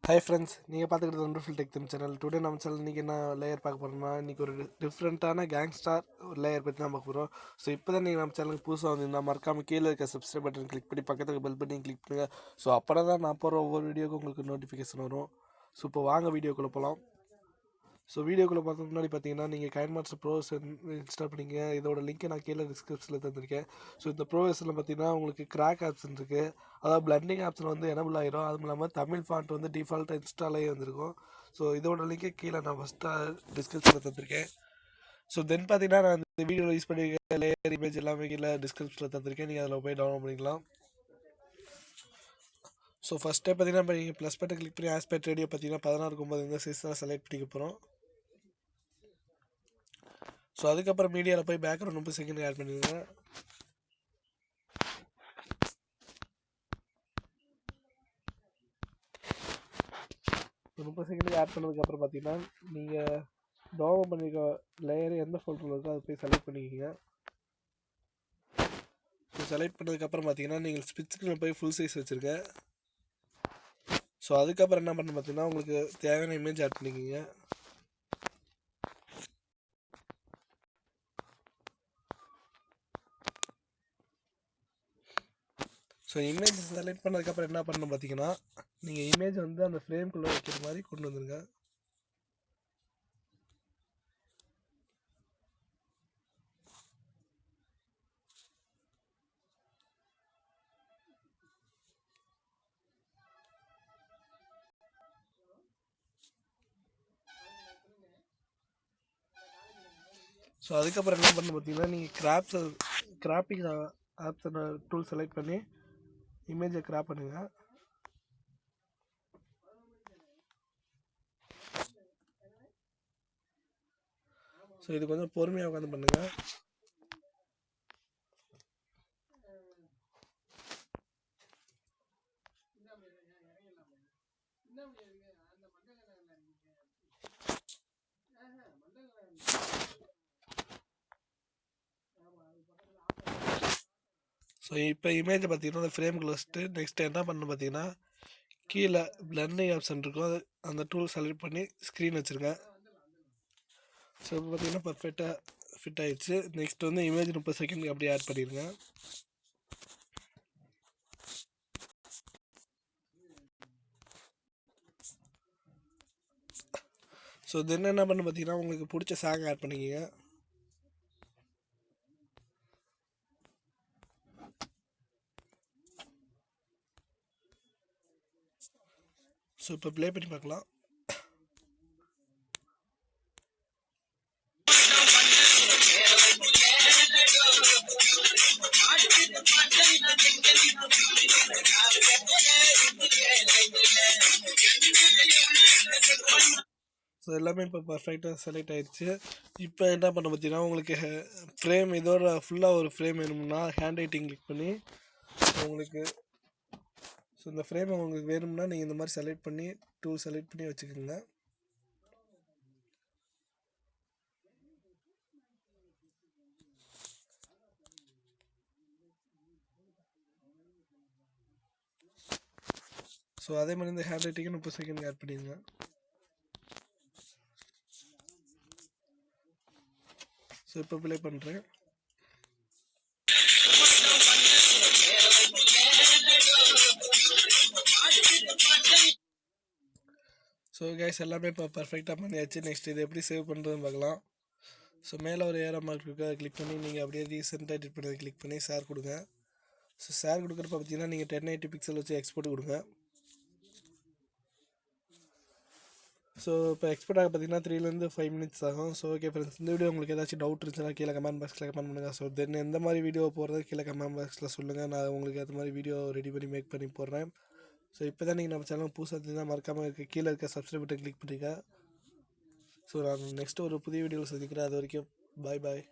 Hi friends, நீங்கள் பார்த்துக்கிட்டு wonderful tech தம் channel. Today நம்ம சேனல் இன்றைக்கி என்ன லேயர் பார்க்க போகிறோம்னா, இன்றைக்கி ஒரு டிஃப்ரெண்ட்டான கேங்ஸ்டார் ஒரு லேயர் பற்றி தான் பார்க்க போகிறோம். ஸோ இப்போ தான் நீங்கள் நம்ம சேனலுக்கு புதுசாக வந்திருந்தால் மறக்காமல் கீழே இருக்க சப்ஸ்கிரைப் பட்டன் கிளிக் பண்ணி பக்கத்துக்கு பெல் பட்டன் கிளிக் பண்ணுங்கள். ஸோ அப்போ தான் நான் போகிற ஒவ்வொரு வீடியோக்கும் உங்களுக்கு நோட்டிஃபிகேஷன் வரும். ஸோ இப்போ வாங்க வீடியோக்குள்ளே போகலாம். ஸோ வீடியோக்குள்ளே பார்க்க முன்னாடி பார்த்தீங்கன்னா, நீங்கள் கைன்மாஸ்டர் ப்ரோஸ் இன்ஸ்டால் பண்ணிங்க. இதோட லிங்க்கை நான் கீழே டிஸ்கிரிப்ஷனில் தந்திருக்கேன். ஸோ இந்த ப்ரோஸில் பார்த்தீங்கன்னா உங்களுக்கு கிராக் ஆப்ஷன் இருக்குது. அதாவது பிளண்டிங் ஆப்ஷன் வந்து எனபிள் ஆயிரும். அதுவும் இல்லாமல் தமிழ் ஃபாண்ட் வந்து டிஃபால்ட்டாக இன்ஸ்டாலே வந்திருக்கும். ஸோ இதோட லிங்க்கை கீழே நான் ஃபஸ்ட்டாக டிஸ்கிரிப்ஷனில் தந்திருக்கேன். ஸோ தென் பார்த்தீங்கன்னா, நான் இந்த வீடியோவில் யூஸ் பண்ணியிருக்க லேயர் இமேஜ் எல்லாமே கீழே டிஸ்கிரிப்ஷனில் தந்திருக்கேன். நீங்கள் அதில் போய் டவுன்லோட் பண்ணிக்கலாம். ஸோ ஃபஸ்ட்டே பார்த்தீங்கன்னா, இப்போ நீங்கள் ப்ளஸ் பட்டன் கிளிக் பண்ணி ஆஸ்பெக்ட் ரேடியோ பார்த்தீங்கன்னா 16:9 இந்த சைஸ் தான் செலக்ட் பண்ணிக்க போகிறோம். ஸோ அதுக்கப்புறம் மீடியாவில் போய் பேக்ரவுண்ட் 30 செகண்ட் ஆட் பண்ணிடுங்க. ஸோ 30 செகண்டுக்கு ஆட் பண்ணதுக்கப்புறம் பார்த்தீங்கன்னா, நீங்கள் டவுன்லோட் பண்ணிக்க லேயர் எந்த ஃபோல்டரில் இருக்கோ அதை போய் செலக்ட் பண்ணிக்கிங்க. ஸோ செலக்ட் பண்ணதுக்கப்புறம் பார்த்தீங்கன்னா, நீங்கள் ஸ்பிட் ஸ்க்ரீனில் போய் ஃபுல் சைஸ் வச்சுருங்க. ஸோ அதுக்கப்புறம் என்ன பண்ணணும் பார்த்தீங்கன்னா, உங்களுக்கு தேவையான இமேஜ் ஆட் பண்ணிக்கிங்க. ஸோ இமேஜ் செலக்ட் பண்ணதுக்கப்புறம் என்ன பண்ணணும் பார்த்தீங்கன்னா, நீங்கள் இமேஜ் வந்து அந்த ஃப்ரேம்குள்ளே வைக்கிற மாதிரி கொண்டு வந்துருங்க. ஸோ அதுக்கப்புறம் என்ன பண்ணணும் பார்த்தீங்கன்னா, நீங்கள் கிராப்பிங் ஆப்ஷனை டூல் செலக்ட் பண்ணி இமேஜை கிராப் பண்ணுங்கள். ஸோ இது கொஞ்சம் பொறுமையாக உட்காந்து பண்ணுங்கள். ஸோ இப்போ இமேஜை பார்த்தீங்கன்னா அந்த ஃப்ரேம்குள்ளே வச்சுட்டு நெக்ஸ்ட் என்ன பண்ணணும் பார்த்தீங்கன்னா, கீழே பிளண்டிங் ஆப்ஷன் இருக்கும். அது அந்த டூல் செலக்ட் பண்ணி ஸ்க்ரீன் வச்சுருங்க. ஸோ இப்போ பார்த்தீங்கன்னா பர்ஃபெக்டாக ஃபிட் ஆகிடுச்சு. நெக்ஸ்ட் வந்து இமேஜ் 30 செகண்ட் அப்படியே ஆட் பண்ணிடுங்க. ஸோ தென் என்ன பண்ணு பார்த்தீங்கன்னா, உங்களுக்கு பிடிச்ச சாங் ஆட் பண்ணிக்கிங்க. ஸோ இப்போ ப்ளே பண்ணி பார்க்கலாம். ஸோ எல்லாமே இப்போ பர்ஃபெக்டாக செலக்ட் ஆகிடுச்சு. இப்போ என்ன பண்ண பார்த்தீங்கன்னா, உங்களுக்கு ஃப்ரேம் இதோட ஃபுல்லாக ஒரு ஃப்ரேம் வேணும்னா ஹேண்ட் ரைட்டிங் கிளிக் பண்ணி உங்களுக்கு ஸோ இந்த ஃப்ரேம் உங்களுக்கு வேணும்னா நீங்கள் இந்த மாதிரி செலக்ட் பண்ணி டூல் செலக்ட் பண்ணி வச்சுக்கோங்க. ஸோ அதே மாதிரி இந்த ஹேண்ட் ரைட்டிங்கு 30 செகண்ட் ஆட் பண்ணிடுங்க. ஸோ இப்போ ப்ளே பண்ணுறேன். ஸோ கைஸ் எல்லாமே இப்போ பர்ஃபெக்டாக பண்ணியாச்சு. நெக்ஸ்ட் இது எப்படி சேவ் பண்ணுறதுன்னு பார்க்கலாம். ஸோ மேலே ஒரு ஏரோ மார்க் இருக்குது, அதை கிளிக் பண்ணி நீங்கள் அப்படியே ரீசெண்டாக எடிட் பண்ணதை கிளிக் பண்ணி ஷேர் கொடுங்க. ஸோ ஷேர் கொடுக்குறப்ப பார்த்தீங்கன்னா நீங்கள் 1080 பிக்சல் வச்சு எக்ஸ்போர்ட் கொடுங்க. ஸோ இப்போ எக்ஸ்போர்ட் ஆக பார்த்தீங்கன்னா 3 to 5 மினிட்ஸ் ஆகும். ஸோ ஓகே ஃப்ரெண்ட்ஸ், இந்த வீடியோ உங்களுக்கு ஏதாச்சும் டவுட் இருந்துச்சுன்னா கீழே கமெண்ட் பாக்ஸில் கமெண்ட் பண்ணுங்கள். ஸோ தென் எந்த மாதிரி வீடியோ போடுறது கீழே கமெண்ட் பாக்ஸில் சொல்லுங்கள். நான் உங்களுக்கு அது மாதிரி வீடியோ ரெடி பண்ணி மேக் பண்ணி போடுறேன். ஸோ இப்போ தான் நீங்கள் நம்ம சேனல் புதுசாக இருந்தீங்கன்னா மறக்காமல் கீழே இருக்க சப்ஸ்கிரைப் பட்டன் கிளிக் பண்ணிக்க. ஸோ நான் நெக்ஸ்ட்டு ஒரு புதிய வீடியோவில் சந்திக்கிறேன். அது வரைக்கும் பாய் பாய்.